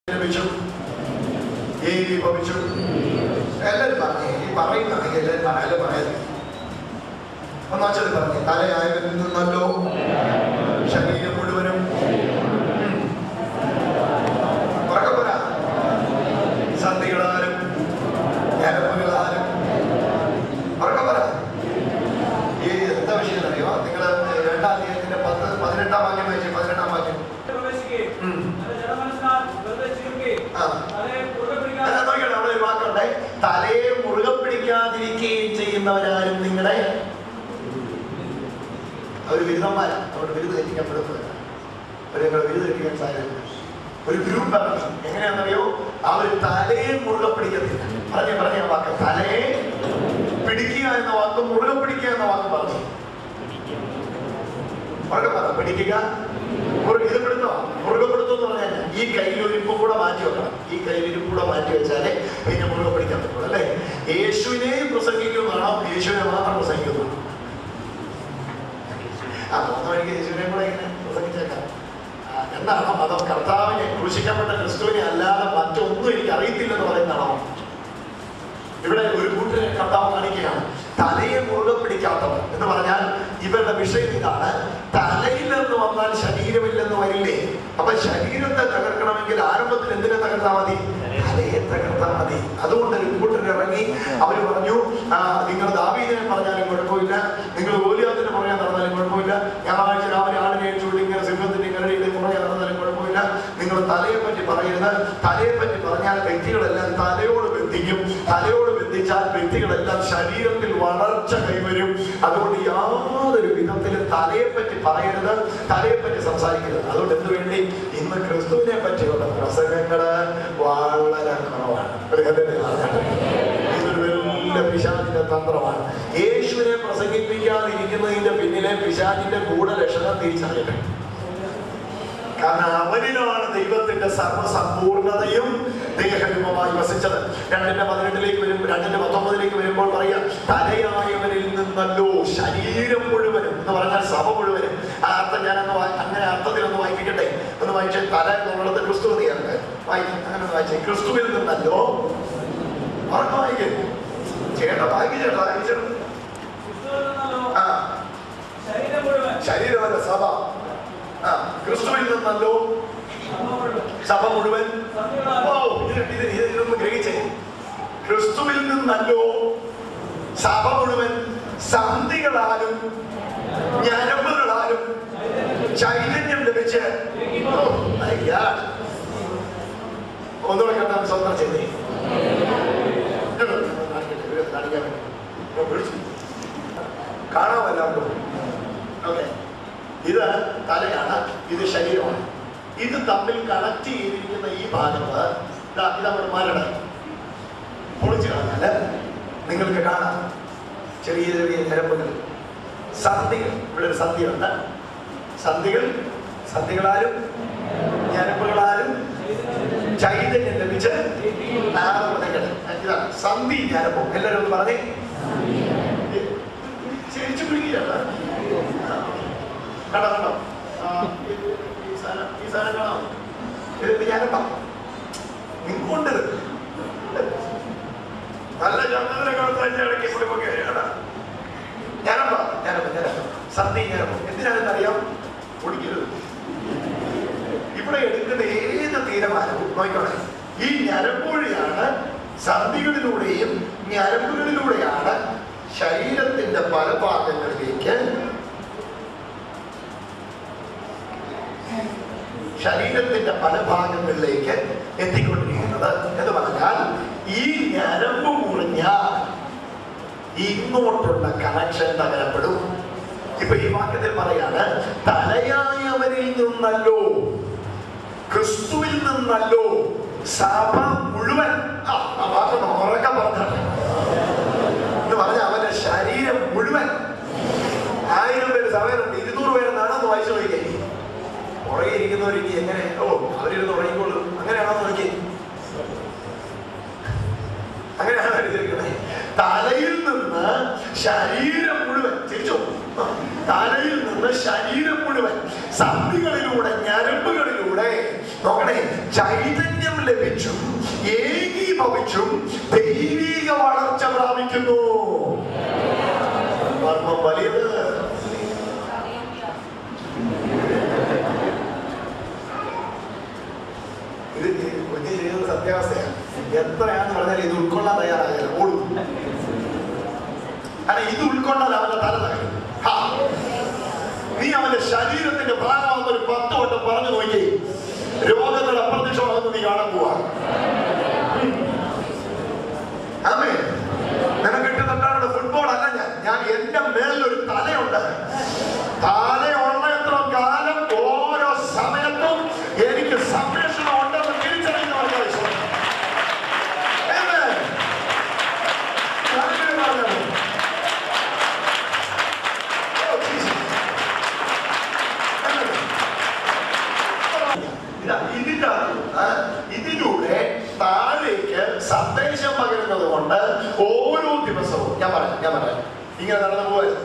ഏകീഭവിച്ചു. എല്ലാവരും പറഞ്ഞു, ഈ പറയുന്നതാണെങ്കിൽ എല്ലാവരും പറയാലും പറയാം. ഒന്നാച്ചത് പറഞ്ഞു, തലയായവരിൽ നിന്നല്ലോ ശരീരം മുഴുവനും പറക്കപ്പുര സന്ധികളാലും ഞരമ്പുകളാലും പറക്കപ്പുര. ഈ എന്താ വിഷയം അറിയോ? നിങ്ങൾ 2-ാം അധ്യായത്തിന്റെ 18-ാം വാക്യം വായിച്ചു. 18-ാം വാക്യം അവിടെ ഒരു വാക്കുണ്ട്, തലയെ മുറുകെ പിടിക്കാതിരിക്കുകയും ചെയ്യുന്നവരാരും നിങ്ങളെ അവർ ബിരുദന്മാരാ. അവിടെ ബിരുദം എത്തിക്കാൻ പെടുന്നത് ബിരുദം എത്തിക്കാൻ സാധ്യത. ഒരു ഗ്രൂപ്പ് എങ്ങനെയാണെന്നറിയോ? അവർ തലയെ മുറുകെ പിടിക്കത്തില്ല. പറഞ്ഞ വാക്ക് തലയെ പിടിക്കുക എന്ന വാക്ക് മുറുകെ പിടിക്കുക എന്ന വാക്ക് പറഞ്ഞു. പിടിക്കുക മുറുകപ്പെടുത്തും എന്ന് പറഞ്ഞാൽ ഈ കയ്യിലൊരിപ്പും കൂടെ മാറ്റി വെക്കണം. ഈ കയ്യിലിരിപ്പും കൂടെ മാറ്റി വെച്ചാലേ പിന്നെ മുറുകെ പിടിക്കാൻ പറ്റുള്ളൂ അല്ലേ? യേശുവിനെയും പ്രസംഗിക്കുന്നതാണോ യേശുവിനെ മാത്രം പ്രസംഗിക്കുന്നു? എനിക്ക് യേശുവിനെ കൂടെ ഇങ്ങനെ പ്രസംഗിച്ചേക്കാം. എന്താണോ അതോ കർത്താവിനെ ക്രൂശിക്കപ്പെട്ട ക്രിസ്തുവിനെ അല്ലാതെ മറ്റൊന്നും എനിക്ക് അറിയത്തില്ലെന്ന് പറയുന്നതാണോ? ഇവിടെ ഒരു കൂട്ടരെ കർത്താവ് കാണിക്കുകയാണ്, തലയെ മുറുകെ പിടിക്കാത്തവർ എന്ന് പറഞ്ഞാൽ ഇവരുടെ വിഷയം ഇതാണ്, തലയിലെന്ന് വന്നാൽ ശരീരമില്ലെന്ന് വരില്ലേ? അപ്പൊ ശരീരത്തെ തകർക്കണമെങ്കിൽ ആരംഭത്തിൽ എന്തിനെ തകർത്താൽ മതി? തലയെ തകർത്താൽ മതി. അതുകൊണ്ട് ഒരു കൂട്ടരിറങ്ങി അവർ പറഞ്ഞു, നിങ്ങൾ ദാവീദിനെ പറഞ്ഞാലും കുഴപ്പമില്ല, നിങ്ങൾ ഗോലിയാത്തിനെ പറയാൻ നടന്നാലും കുഴപ്പമില്ല, ഞായറാഴ്ച രാവിലെ ആടിനെ ചൂടി ഇങ്ങനെ സിംഹത്തിന്റെ ഇങ്ങനെ പറയാൻ നടന്നാലും കുഴപ്പമില്ല, നിങ്ങൾ തലയെ പറ്റി പറയരുത്. തലയെ പറ്റി പറഞ്ഞാൽ വ്യക്തികളെല്ലാം തലയോട് ബന്ധിക്കും, തലയോട് ബന്ധിച്ചാൽ വ്യക്തികളെല്ലാം ശരീരത്തിൽ വളർച്ച കൈവരും. അതുകൊണ്ട് യാതൊരു വിധത്തിലും തലയെ പറ്റി പറയരുത്, തലയെ പറ്റി സംസാരിക്കരുത്. അതുകൊണ്ട് എന്ത് വേണ്ടി ഇന്ന് ക്രിസ്തുവിനെ പറ്റിയുള്ള പ്രസംഗങ്ങള് വളരെ കുറവാണ്. ഇതൊരു വലിയ പിശാചിന്റെ തന്ത്രമാണ്. യേശുവിനെ പ്രസംഗിപ്പിക്കാതിരിക്കുന്നതിന്റെ പിന്നിലെ പിശാചിന്റെ ഗൂഢലക്ഷണം തിരിച്ചറിയട്ടെ. കാരണം അവനിലാണ് ദൈവത്തിന്റെ സർവ്വസമ്പൂർണതയും ദേഹരൂപമായി വസിച്ചത്. 2:18 വരും, 2:19 വരുമ്പോൾ പറയാം, തലയായവരിൽ നിന്നല്ലോ ശരീരം മുഴുവനും എന്ന് പറഞ്ഞാൽ സഭ മുഴുവനും. ആ അർത്ഥം ഞാനൊന്ന് അങ്ങനെ അർത്ഥത്തിലൊന്ന് വായിപ്പിക്കട്ടെ. ഒന്ന് വായിച്ചേ. തല എന്നുള്ളത് ക്രിസ്തു തന്നെയാണ്. വായിക്കും, അങ്ങനെ ഒന്ന് വായിച്ചേ. ക്രിസ്തുവിൽ നിന്നല്ലോ പറഞ്ഞു വായിക്കും. ചേട്ടാ വായിക്കും, വായിച്ചു. ശരീരമല്ല സഭ. ക്രിസ്തുവിൽ നിന്നല്ലോ സഭ മുഴുവൻ. ഇതൊന്ന് ഗ്രഹിച്ചേ. ക്രിസ്തുവിൽ നിന്നല്ലോ സഭ മുഴുവൻ സന്ധികളാലും ഞരമ്പുകളാലും ചൈതന്യം ലഭിച്ച്. ഒന്നുകൂടെ കണ്ടാൽ സ്വന്തം ചെയ്തേ. കാണാമല്ലോ. ഓക്കെ, ഇത് തലയാണ്, ഇത് ശരീരമാണ്. ഇത് തമ്മിൽ കണക്ട് ചെയ്തിരിക്കുന്ന ഈ ഭാഗത്ത് ഇത് നമ്മുടെ മരണം പൊളിച്ചു കളഞ്ഞാല് നിങ്ങൾക്ക് കാണാം ചെറിയ ചെറിയ ഞരമ്പുകൾ, സന്ധികൾ. ഇവിടെ ഒരു സന്ധിയുണ്ട്. സന്ധികളാലും ഞരമ്പുകളാലും ചൈതന്യം ലഭിച്ച് ഇതാണ് സന്ധി ഞരമ്പും. എല്ലാവരും ഒന്ന് പറഞ്ഞേ. ശരിച്ചു പിടിക്കുകയാണ്. കണ്ടോ ഈ സാധനം കാണാം. ഇത് ഞാനപ്പാ നിങ്ങോണ്ട് നല്ല ഇടയ്ക്ക് ഞാനപ്പാ സന്ധി ഞാനപ്പോ എന്തിനാണെന്നറിയാം? കുടിക്കരുത്. ഇവിടെ എടുക്കുന്ന ഏത് തീരുമാനവും നോക്കണേ, ഈ ഞരമ്പുവഴിയാണ്, സന്ധികളിലൂടെയും ഞരമ്പുകളിലൂടെയാണ് ശരീരത്തിന്റെ പല ഭാഗങ്ങളിലേക്ക് എത്തിക്കൊണ്ടിരിക്കുന്നത്. എന്ന് പറഞ്ഞാൽ ഈ ഞരമ്പ് മുറിഞ്ഞാൽ ഇങ്ങോട്ടുള്ള കണക്ഷൻ തകരപ്പെടും. ഇപ്പൊ ഈ വാക്യത്തിൽ പറയാണ്, തലയായവരിൽ നിന്നല്ലോ ക്രിസ്തുവിൽ നിന്നല്ലോ സഭ മുഴുവൻ. ആ വാക്ക് ഉറക്കെ പറഞ്ഞാട്ടെ എന്ന് പറഞ്ഞ അവന്റെ ശരീരം മുഴുവൻ. 1000 പേര് സഭയിലുണ്ട്, 200 പേരെന്നാണ് ഒന്ന് വായിച്ചു നോക്കിയേ. പുറകെ ഇരിക്കുന്നവർക്ക് എങ്ങനെ അവരിരുന്ന് ഉറങ്ങിക്കോളും? അങ്ങനെയാണോ നോക്കി? അങ്ങനെയാണ് വിചാരിക്കണേ. തലയിൽ നിന്ന് ശരീരം മുഴുവൻ തിരിച്ചു, തലയിൽ നിന്ന് ശരീരം മുഴുവൻ സന്ധികളിലൂടെ ഞരമ്പുകളിലൂടെ നോക്കണേ ചൈതന്യം ലഭിച്ചും ഏകീഭവിച്ചും ദൈവിക വളർച്ച പ്രാപിക്കുന്നു. മർമ്മം വലിയത്. ഇത് കുഞ്ഞു ചെയ്യുന്ന സത്യാവസ്ഥയാണ്. എത്രയാണെന്ന് പറഞ്ഞാൽ ഇത് ഉൾക്കൊള്ളാൻ തയ്യാറാകില്ല, ഓടും. അല്ല, ഇത് ഉൾക്കൊള്ളാൻ അവന്റെ തല തകരും. നീ അവന്റെ ശരീരത്തിന്റെ ഭാഗമാകുന്ന ഒരു 10 വട്ടം പറഞ്ഞു നോക്കി, രോഗങ്ങളുടെ അപ്രത്യക്ഷമാകുന്ന നീ കാണാൻ പോവാ. ആമേ. നിനക്കിട്ട് തട്ടാനുള്ള ഫുട്ബോൾ അല്ല ഞാൻ എന്റെ മേലൊരു തലയുണ്ട്. തലയുള്ള എത്ര കാലം ഓരോ സമയത്തും എനിക്ക് സംരക്ഷണം ഉണ്ടെന്ന് തിരിച്ചറിയുന്നവർക്ക് ഇതിലൂടെ താഴേക്ക് സന്ദേശം പകരുന്നത് കൊണ്ട് ഓരോ ദിവസവും ഞാൻ പറയാം ഇങ്ങനെ നടന്നു പോയത്,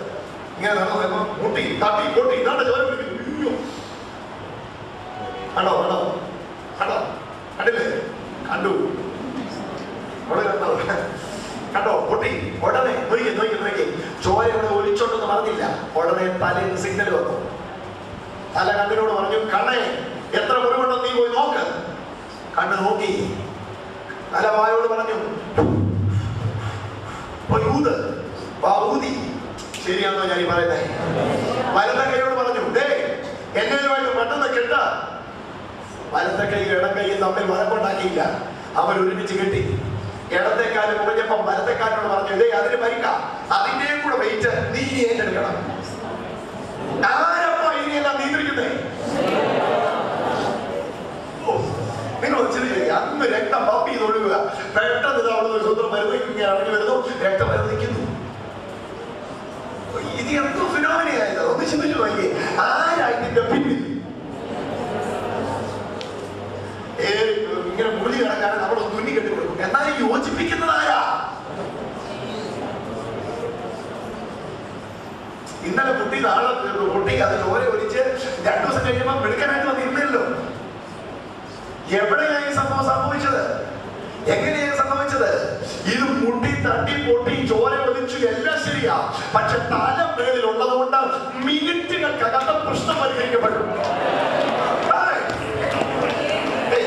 ഇങ്ങനെ നടന്നു പോയപ്പോ മുട്ടി തട്ടി പൊട്ടി ഇതാണ് ചോര പിടിക്കുന്നു. കണ്ടോ കണ്ടില്ലേ? കണ്ടു കണ്ടോ പൊട്ടി. ഉടനെ നോക്കി ചോര ഇവിടെ ഒലിച്ചോണ്ടെന്ന് പറഞ്ഞില്ല. ഉടനെ തലേന്ന് സിഗ്നൽ വന്നു. തല കണ്ണിനോട് പറഞ്ഞു, കണ്ണേ എത്ര മുറിവുണ്ടെന്ന് നീ പോയി നോക്ക്. കണ്ണ് നോക്കി. തല വായോട് പറഞ്ഞു, പോയി ഊത്. ഊതി. ശരിയാണോ ഞാൻ ഈ പറയുന്നത്? വലത്തെ കൈയോട് പറഞ്ഞു, എന്നേലുമായിട്ട് പെട്ടെന്ന് കെട്ട. വലത്തെ കൈയും ഇടം കൈയും തമ്മിൽ വഴക്കുണ്ടാക്കിയില്ല, അവർ ഒരുമിച്ച് കെട്ടി. ഇടത്തേക്കാല് മുറിഞ്ഞപ്പം വലത്തേക്കാലിനോട് പറഞ്ഞു, അതിന് പരിക്കാം, അതിന്റെയും കൂടെ വെയിറ്റ് നീ ഏറ്റെടുക്കണം. ആരപ്പ ഇനിയെല്ലാം നിയന്ത്രിക്കുന്നേ? നിങ്ങൾ അന്ന് രക്തം പമ്പ് ചെയ്ത് ഒഴുകുക. പെട്ടെന്ന് ഇത് അവിടെ സ്വന്തം മരുന്ന് ഇറങ്ങി വരുന്നു, രക്തം നിൽക്കുന്നു. ഇത് എന്തോ ഫിനോമിനയായത് ഒന്ന് ചിന്തിച്ചു നോക്കി. ആരായിട്ടിന്റെ പിന്നിൽ ഇങ്ങനെ മുറിഞ്ഞു കിടക്കാതെ നമ്മൾ തുന്നി കെട്ടി കൊടുക്കും. എന്നാലും യോജിപ്പിക്കുന്നത് ആരാ? ഇന്നലെ കുട്ടി നാളെ കുട്ടി അത് ചോര ഒലിച്ച് 2 ദിവസം കഴിയുമ്പോൾ മെടുക്കാനായിട്ട് വന്നിരുന്നല്ലോ. എവിടെയായി സംഭവം സംഭവിച്ചത്? എങ്ങനെയാണ് സംഭവിച്ചത്? ഇത് മുട്ടി തട്ടി പൊട്ടി ചോര ഒലിച്ചു എല്ലാം ശരിയാ. പക്ഷെ തല മേളിലുള്ളത് കൊണ്ട് മിനിറ്റുകൾക്കകത്ത് പ്രശ്നം പരിഹരിക്കപ്പെട്ടു.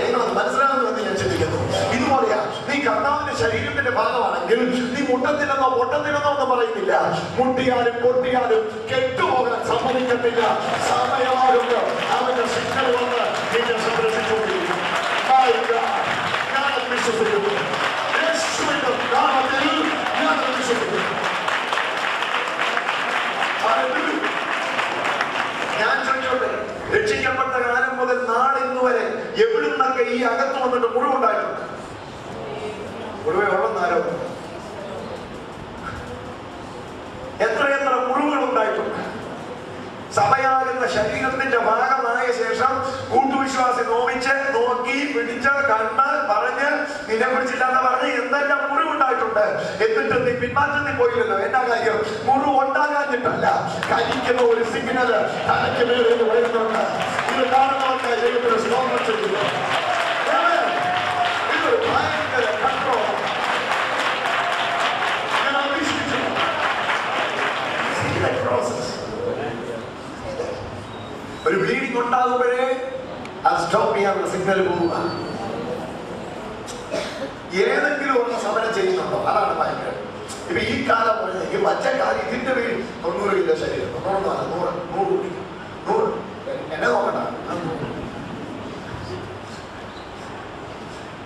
നിങ്ങളത് മനസ്സിലാകുന്നുവെന്ന് ഞാൻ ചിന്തിക്കുന്നു. ഇതുപോലെയാ, നീ കർത്താവിന്റെ ശരീരത്തിന്റെ ഭാഗമാണെങ്കിൽ നീ മുട്ടത്തിലെന്നോ പൊട്ടത്തിലെന്നോ ഒന്നും പറയുന്നില്ല. മുട്ടിയാലും പൊട്ടിയാലും കെട്ടുപോകാൻ സമ്മതിക്കത്തില്ല. സമയമാകുമ്പോൾ അവന്റെ സിഗ്നൽ വന്ന് നിന്നെ സംരക്ഷിച്ചുകൊണ്ടിരിക്കും. ഞാനത് വിശ്വസിക്കുന്നു. യേശുവിന്റെ നാമത്തിൽ ഞാനത് വിശ്വസിക്കുന്നു. ഞാൻ ചോദിച്ചോട്ടെ, രക്ഷിക്കപ്പെട്ട കാലം മുതൽ നാളിന്ന് വരെ എവിടുന്നൊക്കെ ഈ അകത്ത് വന്നിട്ട് മുറിവുണ്ടായിട്ടുണ്ട്? മുറിവേ ഉള്ളെന്നാരോ എത്രയെത്ര മുറിവുകൾ ഉണ്ടായിട്ടുണ്ട്. സഭയാകുന്ന ശരീരത്തിന്റെ ഭാഗമായ ശേഷം കൂട്ടുവിശ്വാസി നോവിച്ച് നോക്കി പിടിച്ച് കണ്ട് പറഞ്ഞ് നിന്നെ കുറിച്ചില്ലാന്ന് പറഞ്ഞ് എന്തെല്ലാം മുറിവുണ്ടായിട്ടുണ്ട്. എന്നിട്ട് നീ പിന്മാറ്റത്തിൽ പോയില്ലല്ലോ. എന്നാ കാര്യം? മുറിവ് ഉണ്ടാകാഞ്ഞിട്ടല്ല, കഴിക്കുന്ന ഒരു സിഗ്നല് തലയ്ക്ക് മേലിൽ വരുന്നുണ്ട്. ഇത് കാണുന്നവർക്ക് ദൈവത്തിന് സ്തോത്രം ചെയ്യുന്നു. ഇതൊരു ഭയങ്കര കൺട്രോൾ. ഞാൻ അന്വേഷിച്ചു പ്രോസസ്. ഒരു ബ്ലീഡിംഗ് ഉണ്ടാകുമ്പോഴേ അത് സ്റ്റോപ്പ് ചെയ്യാനുള്ള സിഗ്നൽ പോവുക. ഏതെങ്കിലും ഒന്ന് സമരം ചെയ്യുന്നുണ്ടോ? അതാണ് ഭയങ്കര. ഇപ്പൊ ഈ കാലം പറഞ്ഞ ഈ പച്ചക്കാലം ഇതിന്റെ പേര് 90 കിലോ ശരീരം, 100 എന്നെ നോക്കണ്ട,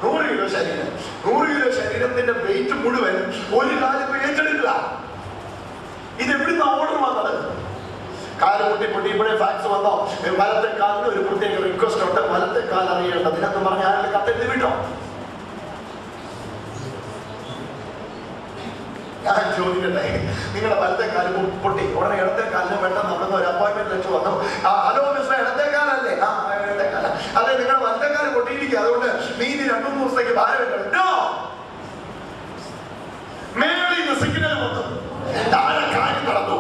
100 കിലോ ശരീരം. 100 കിലോ ശരീരത്തിന്റെ വെയിറ്റ് മുഴുവൻ ഒരു കാലം ഏറ്റെടുക്കുക. ഇത് എവിടുന്ന ഓർഡർ വന്നത്? കാല് പൊട്ടിയപ്പോഴേ ഫാക്സ് വന്നോ? വലത്തെ കാലിന് ഒരു പ്രത്യേക റിക്വസ്റ്റ് ഉണ്ട്, വലത്തെ കാൽ അറിയേണ്ടത് എന്ന് പറഞ്ഞ ആരുടെ കത്തെഴുതി വിട്ടോ? ഞാൻ ചോദിക്കട്ടെ, നിങ്ങളുടെ വലത്തെ കാല് പൊട്ടി ഉടനെ ഇടത്തെ കാലിന് പെട്ടെന്ന് അവിടെ നിന്ന് ഒരു അപ്പോയിന്റ്മെന്റ് വെച്ച് വന്നു. ഹലോ മിസ്റ്റർ, ഇടത്തെ കാലല്ലേ? ഇടത്തെ കാല. അതെ, നിങ്ങളുടെ വലത്തെ കാല് പൊട്ടിയിരിക്കുക, അതുകൊണ്ട് നീ 2-3 ദിവസത്തേക്ക് ഭാരം വെക്കണോ? മേളിൽ നിന്ന് സിഗ്നൽ വന്നു, താഴെ കാര്യം നടന്നു.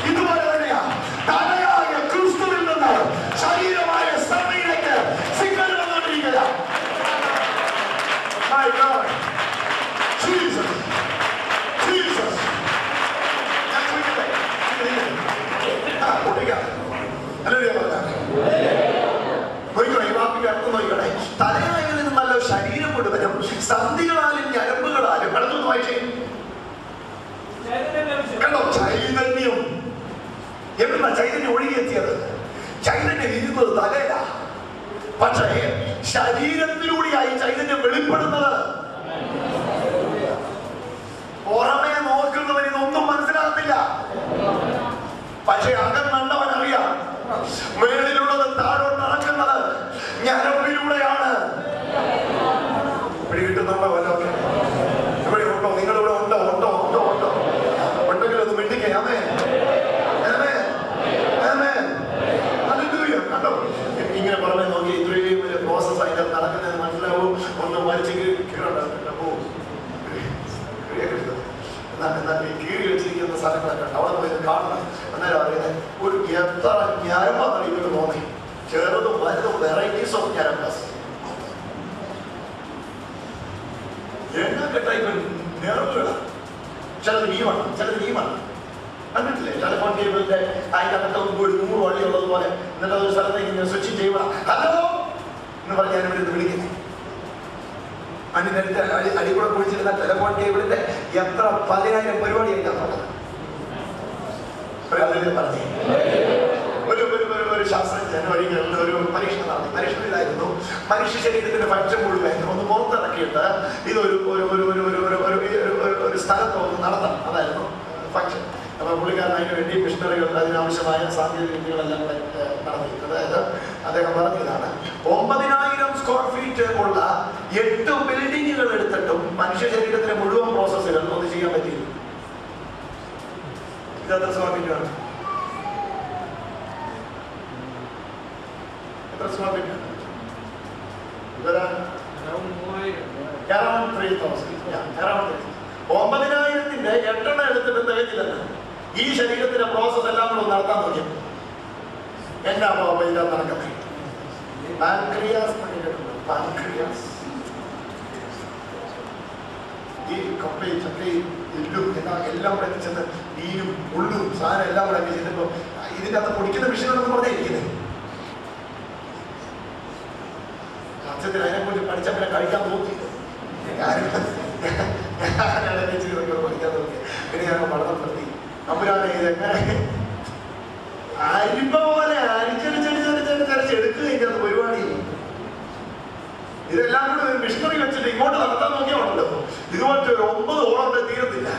ഇതുപോലെ തന്നെയാ തലയായ ക്രിസ്തുവിൽ നിന്ന് നോക്കിക്കോണേ, ഈ വാക്കിന്റെ അർത്ഥം നോക്കിക്കോണേ. തലയായിൽ നിന്നല്ലോ ശരീരം മുഴുവനും സന്ധികളാലും ഞരമ്പുകളാലും. അടുത്തൊന്ന് വായിച്ചേ. കണ്ടോ ചൈതന്യം? എവിടുന്ന ചൈതന്യം ഒഴുകിയെത്തിയത്? ചൈതന്യം ഇരുന്നത് തലയില. പക്ഷേ ശരീരത്തിലൂടെയായി ചൈതന്യം വെളിപ്പെടുന്നത്. പുറമേ നോക്കുന്നവന് ഇതൊന്നും മനസ്സിലാകത്തില്ല. പക്ഷെ അകം കണ്ടവൻ അറിയാം, മേളിലുള്ളത് താഴോട്ട് നടക്കുന്നത് ഞരമ്പിലൂടെയാണ്. ഇവിടെ കിട്ടുന്നുണ്ടോ വല്ലതൊക്കെ? ഇവിടെ ഉണ്ടോ? നിങ്ങളിവിടെ ഉണ്ടോ? ഉണ്ടോ? ഉണ്ടോ? ഉണ്ടോ? ഉണ്ടെങ്കിൽ ഒന്ന് മിണ്ടിക്കേ. ആമേൻ, ആമേൻ, ആമേൻ. ഹല്ലേലൂയ. കണ്ടോ, ഇങ്ങനെ പുറമെ നോക്കി ഇത്രയും വലിയ പ്രോസസ് അതിന്റെ നടക്കുന്നത് മനസ്സിലാവും. ഒന്ന് മരിച്ച് കീറുണ്ടാവും. കീറി വെച്ചിരിക്കുന്ന സ്ഥലങ്ങളൊക്കെ ഉണ്ട്. അവിടെ പോയി കാണണം. അന്നേരം അറിയുന്നത് ഒരു എത്ര ഞരമ്പാണ് ഇവർക്ക് തോന്നി. ചെറുതും വലുതും വെറൈറ്റീസ് ഓഫ് ഞരമ്പസ്. എണ്ണ ടൈപ്പ് ഞരമ്പുകളാണ്. ചിലത് നീമാണ്, ചിലത് നീമാണ്. കണ്ടിട്ടില്ലേ? ടെലിഫോൺ കേബിളിന്റെ അതിന്റെ അകത്ത് 100 വള്ളി ഉള്ളതുപോലെ. എന്നിട്ട് ഒരു സ്ഥലത്തേക്ക് സ്വിച്ച് ചെയ്യുക. ഹലോ എന്ന് പറഞ്ഞ് ഞാൻ ഇവിടെ വിളിക്കുന്നത്. അതിനടുത്ത് അടികൂടെ കുഴിച്ചിരുന്ന ടെലിഫോൺ കേബിളിന്റെ എത്ര 10,000 പരിപാടിയായിട്ടാണ് പറഞ്ഞത്. ഒരു ശാസ്ത്രജ്ഞൻ ഒരിക്കലും ഒരു പരീക്ഷണം നടത്തി. പരീക്ഷണത്തിലായിരുന്നു മനുഷ്യ ശരീരത്തിന്റെ ഫങ്ഷൻ മുഴുവൻ ഒന്ന് പുറത്തിറക്കിയിട്ട് ഇതൊരു സ്ഥലത്ത് ഒന്ന് നടത്തണം. അതായിരുന്നു ഫങ്ഷൻ. അപ്പൊ പുള്ളിക്കാരൻ അതിന് വേണ്ടി മിഷണറികൾ അതിനാവശ്യമായ സാങ്കേതിക വിദ്യകളെല്ലാം കൂടെ നടത്തി. അതായത് അദ്ദേഹം പറഞ്ഞതാണ്, 9,000 സ്ക്വയർ ഫീറ്റ് ഉള്ള 8 ബിൽഡിങ്ങുകൾ എടുത്തിട്ടും മനുഷ്യ ശരീരത്തിലെ മുഴുവൻ പ്രോസസ്സുകൾ ഒന്ന് ചെയ്യാൻ പറ്റിയില്ല. ഇതെത്ര സ്ക്വയർ ഫീറ്റ് ആണ്? എത്ര സ്ക്വയർ ഫീറ്റ്? 9,000-ന്റെ 8 എടുത്തിട്ട് തികഞ്ഞില്ലെന്ന്. ഈ ശരീരത്തിന്റെ പ്രോസസ് എല്ലാം കൂടെ നടത്താൻ നോക്കി. എന്നാ ഇതിനകത്ത് നടക്കുന്നത്? പാൻക്രിയാസ്. പാൻക്രിയാസ് ഈ കപ്പയും ചക്കയും എല്ലും എല്ലാം കൂടെ ചെന്ന് നീരും ഉള്ളും സാധനം എല്ലാം കൂടെ ചെന്നപ്പോ ഇതിന്റെ അകത്ത് പൊടിക്കുന്ന മിഷീനാണെന്ന് പറഞ്ഞാ ഇരിക്കുന്നത്. സത്യത്തിൽ അതിനെക്കുറിച്ച് പഠിച്ച പിന്നെ കഴിക്കാൻ തോന്നി. പഠിക്കാൻ തോന്നി. പിന്നെ ഞാൻ പഠനം നടത്തി. അമ്പുരാനെ ഇതെങ്ങനെ അരിമ്പ പോലെ അരിച്ചടിച്ചടിച്ചടിച്ചടിച്ചെടുക്കുകയില്ല പരിപാടി. ഇതെല്ലാം കൂടെ ഒരു മിഷണറി വെച്ചിട്ട് ഇങ്ങോട്ട് നടത്താൻ നോക്കിയാണല്ലോ. ഇതുപോലത്തെ ഒരു 9 ഓളം തീരത്തില്ല.